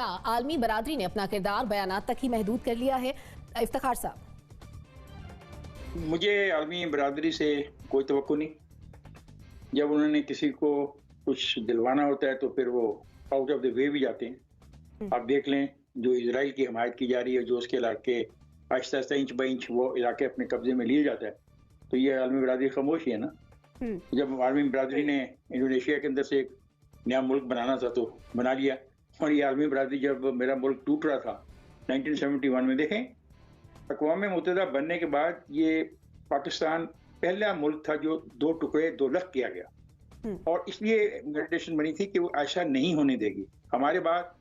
क्या आलमी बरादरी ने अपना किरदार बयानात तक ही महदूद कर लिया है? इफ्तिखार साहब, मुझे आलमी बरादरी से कोई तवक्को नहीं। जब उन्होंने किसी को कुछ दिलवाना होता है तो फिर वो आउट ऑफ द वे भी जाते हैं। आप देख लें, जो इजराइल की हमायत की जा रही है, जो उसके इलाके Aahista Aahista inch by inch वो इलाके अपने कब्जे में लिए जाता है, तो ये आलमी बरादरी खामोश ही है ना। जब आलमी बरादरी ने इंडोनेशिया के अंदर से एक नया मुल्क बनाना था तो बना लिया, और ये आलमी बरादरी जब मेरा मुल्क टूट रहा था 1971 में, देखें अक़वाम मुत्तहिदा बनने के बाद ये पाकिस्तान पहला मुल्क था जो दो टुकड़े दो लख किया गया, और इसलिए मेडिटेशन बनी थी कि वो ऐसा नहीं होने देगी। हमारे बाद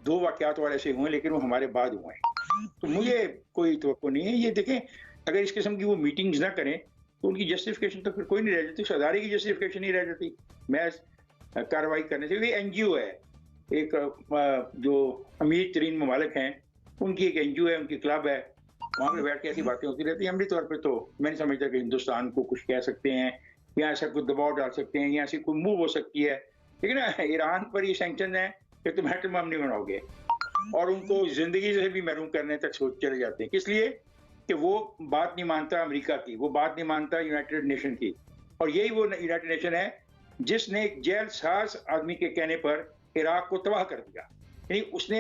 दो वाक़यात और ऐसे हुए, लेकिन वो हमारे बाद हुए, तो मुझे कोई तवक्को नहीं है। ये देखें, अगर इस किस्म की वो मीटिंग्स ना करें तो उनकी जस्टिफिकेशन तो फिर कोई नहीं रह जाती, सदारे की जस्टिफिकेशन नहीं रह जाती महज कार्रवाई करने से। ये NGO है, एक जो अमीर तरीन ममालिक हैं उनकी एक NGO है, उनकी क्लब है, वहाँ पे बैठ के ऐसी बातें होती रहती हैं। अमली तौर पे तो मैं नहीं समझता कि हिंदुस्तान को कुछ कह सकते हैं या ऐसा कुछ दबाव डाल सकते हैं या ऐसी कोई मूव हो सकती है। लेकिन ईरान पर ये सैंक्शन है, फिर तुम एटम बम नहीं बनाओगे, और उनको जिंदगी से भी महरूम करने तक सोच चले जाते हैं। इसलिए कि वो बात नहीं मानता अमेरिका की, वो बात नहीं मानता यूनाइटेड नेशन की, और यही वो यूनाइटेड नेशन है जिसने एक जेल साज आदमी के कहने पर इराक को तबाह कर दिया। यानी उसने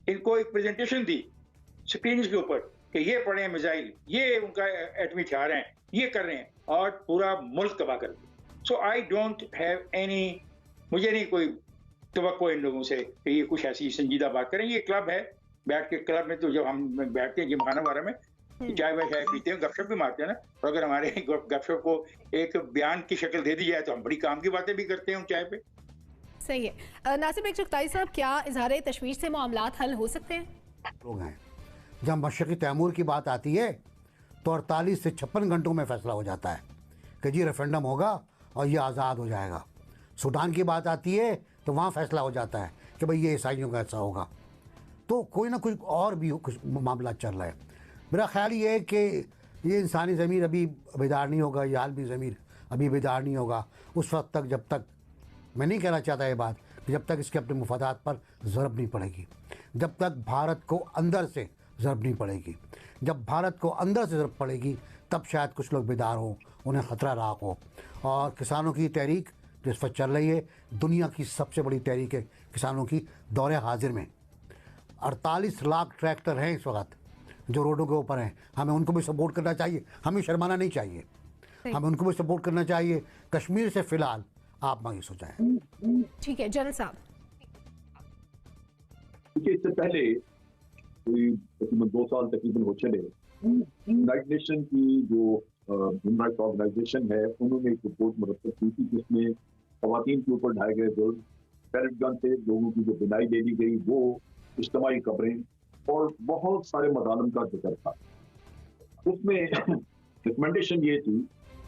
इनको एक प्रेजेंटेशन दी स्क्रीन के ऊपर कि ये पड़े हैं मिसाइल, ये उनका एटमी हथियार हैं, ये कर रहे हैं, और पूरा मुल्क तबाह कर दिया। सो आई डोंट हैव एनी, मुझे नहीं कोई तवक्को इन लोगों से कि ये कुछ ऐसी संजीदा बात करें। ये क्लब है, बैठ के क्लब में तो जब हम बैठते हैं जिमखाना वगैरह में, चाय वाय पीते हैं, गपशप भी मारते हैं ना, तो अगर हमारे गपशप को एक बयान की शक्ल दे दी जाए तो हम बड़ी काम की बातें भी करते हैं उन चाय पे। सही है। नासिर चुगताई साहब, क्या इजहार तशवीश से मामलात हल हो सकते हैं? लोग हैं, जब मशरक़ी तैमूर की बात आती है तो 48 से 56 घंटों में फैसला हो जाता है कि जी रेफरेंडम होगा और ये आज़ाद हो जाएगा। सूडान की बात आती है तो वहाँ फैसला हो जाता है कि भाई ये ईसाइयों का ऐसा होगा। तो कोई ना कुछ और भी कुछ मामला चल रहा है। मेरा ख्याल ये है कि ये इंसानी ज़मीर अभी बेदार नहीं होगा, ये आलमी ज़मीर अभी बेदार नहीं होगा उस वक्त तक, जब तक, मैं नहीं कहना चाहता ये बात कि जब तक इसके अपने मुफादात पर ज़रब नहीं पड़ेगी, जब तक भारत को अंदर से ज़रब नहीं पड़ेगी। जब भारत को अंदर से ज़रब पड़ेगी तब शायद कुछ लोग बेदार हों, उन्हें ख़तरा राख हो। और किसानों की तहरीक जो इस वक्त चल रही है, दुनिया की सबसे बड़ी तहरीक है किसानों की दौरे हाजिर में। 48 लाख ट्रैक्टर हैं इस वक्त जो रोडों के ऊपर हैं। हमें उनको भी सपोर्ट करना चाहिए, हमें शर्माना नहीं चाहिए, हमें उनको भी सपोर्ट करना चाहिए। कश्मीर से फ़िलहाल आप मांगी सोचाएं। ठीक है जनरल साहब। इससे पहले कोई तकरीबन 2 साल तकरीबन हो चले, यूनाइटेड नेशन की जो ह्यूमन राइट्स ऑर्गेनाइजेशन है, उन्होंने एक रिपोर्ट मुरतब की थी जिसमें खवातीन के ऊपर ढाए गए जुल्म, पैलेट गन से लोगों की जो बिनाई दे दी गई, वो इज्तिमाई कब्रें और बहुत सारे मज़ालिम का जिक्र था। उसमें रिकमेंडेशन ये थी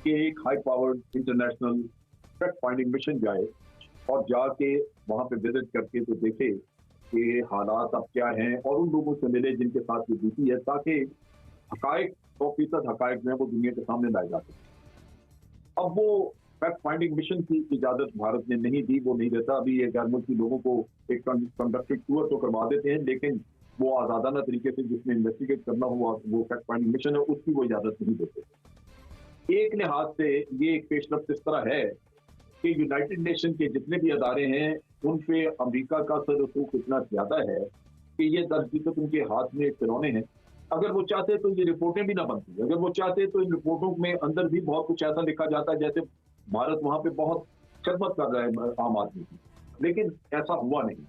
कि एक high powered international fact finding mission जाए और जाके वहाँ पे विजिट करके तो देखे कि हालात अब क्या हैं, और उन लोगों से मिले जिनके साथ ये बीती है, ताकि हकायक 100% हकायक जो है वो दुनिया के सामने लाए जा सके। अब वो फैक्ट फाइंडिंग मिशन की इजाजत भारत ने नहीं दी, वो नहीं देता। अभी ये गैर मुल्की लोगों को एक कंडक्टेड टूर तो करवा देते हैं, लेकिन वो आज़ादाना तरीके से जिसमें इन्वेस्टिगेट करना हुआ वो फैक्ट फाइंडिंग मिशन है, उसकी वो इजाजत नहीं देते। एक लिहाज से ये एक पेशरफ्त इस तरह है कि यूनाइटेड नेशन के जितने भी अदारे हैं उन पे अमेरिका का सर-रसूख इतना ज्यादा है कि ये दरहकीकत उनके हाथ में खिलौने हैं। अगर वो चाहते तो ये रिपोर्टें भी ना बनती, अगर वो चाहते तो इन रिपोर्टों में अंदर भी बहुत कुछ ऐसा लिखा जाता है जैसे भारत वहां पे बहुत खिदमत कर रहा है आम आदमी की, लेकिन ऐसा हुआ नहीं।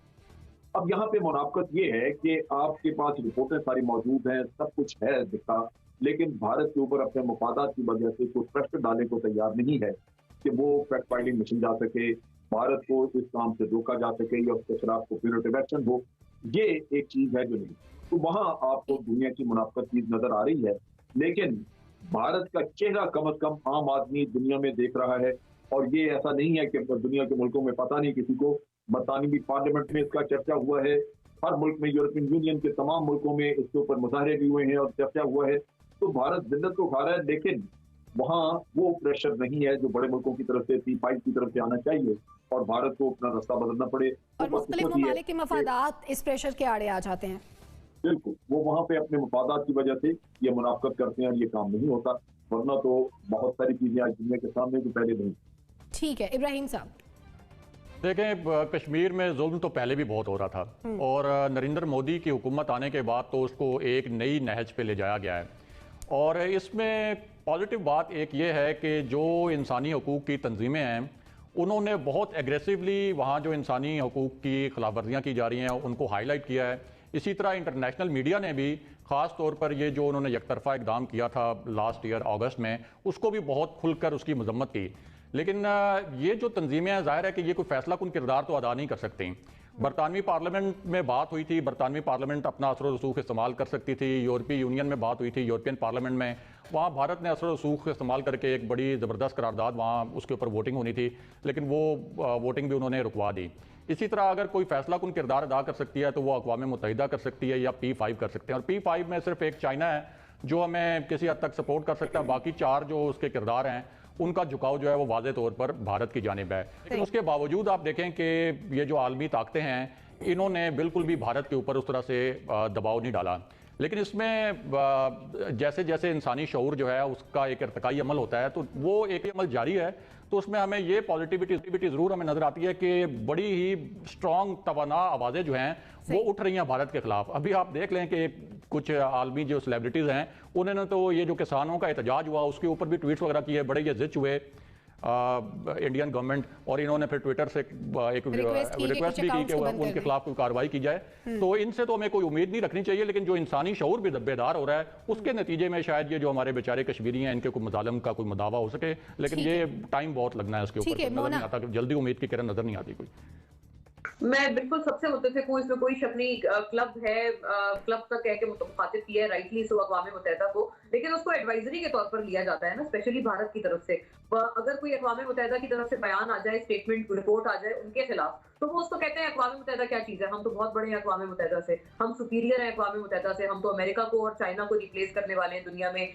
अब यहाँ पे मुनाफकत ये है कि आपके पास रिपोर्टें सारी मौजूद हैं, सब कुछ है दिखा, लेकिन भारत के ऊपर अपने मफादात की वजह से कोई प्रेशर डालने को तैयार नहीं है कि वो फैक्ट फाइंडिंग मिशन जा सके, भारत को इस काम से रोका जा सके या उसके खिलाफ को प्यूरेटिव एक्शन हो। ये एक चीज है जो नहीं, तो वहां आपको दुनिया की मुनाफकत चीज नजर आ रही है, लेकिन भारत का चेहरा कम से कम आम आदमी दुनिया में देख रहा है। और ये ऐसा नहीं है कि दुनिया के मुल्कों में पता नहीं किसी को, बरतानवी पार्लियामेंट में इसका चर्चा हुआ है, हर मुल्क में, यूरोपियन यूनियन के तमाम मुल्कों में इसके ऊपर मुजाहरे भी हुए हैं और चर्चा हुआ है। तो भारत जिद्दत तो खा रहा है, लेकिन वहां वो प्रेशर नहीं है जो बड़े मुल्कों की तरफ से, P5 की तरफ से आना चाहिए। और भारत को अपना रास्ता बदलना पड़े। और मुख्तलिफ ममालिक के मफादात इस प्रेशर के आड़े आ जाते हैं। बिल्कुल, वो वहाँ पे अपने मफादात की वजह से ये मुनाफकत करते हैं और ये काम नहीं होता, वरना तो बहुत सारी चीजें आज दुनिया के सामने जो पहले नहीं। ठीक है इब्राहिम साहब। देखें, कश्मीर में जुल्म तो पहले भी बहुत हो रहा था और नरेंद्र मोदी की हुकूमत आने के बाद तो उसको एक नई नहज पे ले जाया गया है। और इसमें पॉजिटिव बात एक ये है कि जो इंसानी हकूक़ की तंजीमें हैं उन्होंने बहुत एग्रेसिवली वहाँ जो इंसानी हकूक़ की खिलाफवर्जियाँ की जा रही हैं उनको हाईलाइट किया है। इसी तरह इंटरनेशनल मीडिया ने भी ख़ास तौर पर ये जो उन्होंने यकतरफा इकदाम किया था लास्ट ईयर अगस्त में, उसको भी बहुत खुलकर उसकी मजम्मत की। लेकिन ये जो तंजीमें हैं, ज़ाहिर है कि ये कोई फैसला कुन किरदार तो अदा नहीं कर सकती। बरतानवी पार्लियामेंट में बात हुई थी, बरतानवी पार्लियामेंट अपना असर रसूख इस्तेमाल कर सकती थी। यूरोपीय यूनियन में बात हुई थी, यूरोपियन पार्लियामेंट में, वहाँ भारत ने असर रसूख इस्तेमाल करके एक बड़ी ज़बरदस्त करारदाद वहाँ उसके ऊपर वोटिंग होनी थी, लेकिन वो वोटिंग भी उन्होंने रुकवा दी। इसी तरह अगर कोई फैसला कुन किरदार अदा कर सकती है तो वो अक़वाम मुत्तहिदा कर सकती है या P5 कर सकते हैं। और P5 में सिर्फ एक चाइना है जो हमें किसी हद तक सपोर्ट कर सकता है, बाकी 4 जो उसके किरदार हैं उनका झुकाव जो है वो वाज़े तौर पर भारत की जानिब है। लेकिन उसके बावजूद आप देखें कि ये जो आलमी ताकतें हैं इन्होंने बिल्कुल भी भारत के ऊपर उस तरह से दबाव नहीं डाला। लेकिन इसमें जैसे जैसे इंसानी शऊर जो है उसका एक इर्तिकाई अमल होता है तो वो एक अमल जारी है, तो उसमें हमें ये पॉजिटिविटी ज़रूर हमें नज़र आती है कि बड़ी ही स्ट्रॉन्ग तवाना आवाज़ें जो हैं वो उठ रही हैं भारत के खिलाफ। अभी आप देख लें कि कुछ आलमी जो सेलिब्रिटीज़ हैं उन्होंने तो ये जो किसानों का एहतजाज हुआ उसके ऊपर भी ट्वीट्स वगैरह किए, बड़े ये जिच हुए इंडियन गवर्नमेंट, और इन्होंने फिर ट्विटर से एक रिक्वेस्ट भी की कि उनके खिलाफ कोई कार्रवाई की जाए। तो इनसे तो हमें कोई उम्मीद नहीं रखनी चाहिए, लेकिन जो इंसानी शऊर भी बेदार हो रहा है उसके नतीजे में शायद ये जो हमारे बेचारे कश्मीरी हैं इनके कोई मजालम का कोई मुदावा हो सके, लेकिन ये टाइम बहुत लगना है इसके ऊपर, नजर नहीं आता, जल्दी उम्मीद की किरण नजर नहीं आती कोई। मैं बिल्कुल सबसे मुत्तफिक हूँ, इसमें कोई शक नहीं। क्लब है, क्लब तक कह के मुखातिब किया है राइटली सो अक़वाम मुत्तहिदा को, लेकिन उसको एडवाइजरी के तौर पर लिया जाता है ना, स्पेशली भारत की तरफ से। अगर कोई अक़वाम मुत्तहिदा की तरफ से बयान आ जाए, स्टेटमेंट रिपोर्ट आ जाए उनके खिलाफ, तो वो उसको कहते हैं अक़वाम मुत्तहिदा क्या चीज़ है, हम तो बहुत बड़े हैं अक़वाम मुत्तहिदा से, हम सुपीरियर हैं अक़वाम मुत्तहिदा से, हम तो अमेरिका को और चाइना को रिप्लेस करने वाले हैं दुनिया में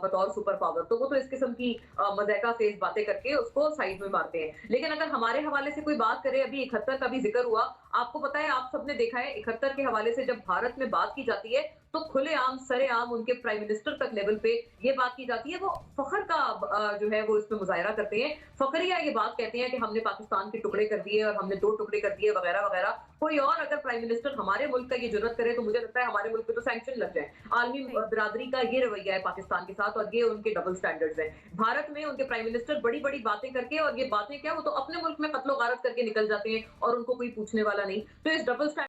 बतौर सुपर पावर। तो वो तो इस किस्म की मज़ाका फेज बातें करके उसको साइड में मारते हैं। लेकिन अगर हमारे हवाले से कोई बात करे, अभी 71 का भी जिक्र हुआ, आपको पता है, आप सबने देखा है 71 के हवाले से जब भारत में बात की जाती है तो खुलेआम सरेआम उनके प्राइम मिनिस्टर तक लेवल पे ये बात की जाती है। वो फखर का जो है वो इसमें मुजाहरा करते हैं, फखरिया ये बात कहते हैं कि हमने पाकिस्तान के टुकड़े कर दिए और हमने 2 टुकड़े कर दिए वगैरह वगैरह। कोई और अगर प्राइम मिनिस्टर हमारे मुल्क का ये जुर्रत करे तो मुझे लगता है हमारे मुल्क पे तो सैंक्शन लग जाए। आलमी बिरादरी का ये रवैया है पाकिस्तान के साथ और ये उनके डबल स्टैंडर्ड्स हैं। भारत में उनके प्राइम मिनिस्टर बड़ी बड़ी बातें करके, और ये बातें क्या, वो तो अपने मुल्क में कत्लो गारत करके निकल जाते हैं और उनको कोई पूछने वाला नहीं। तो इस डबल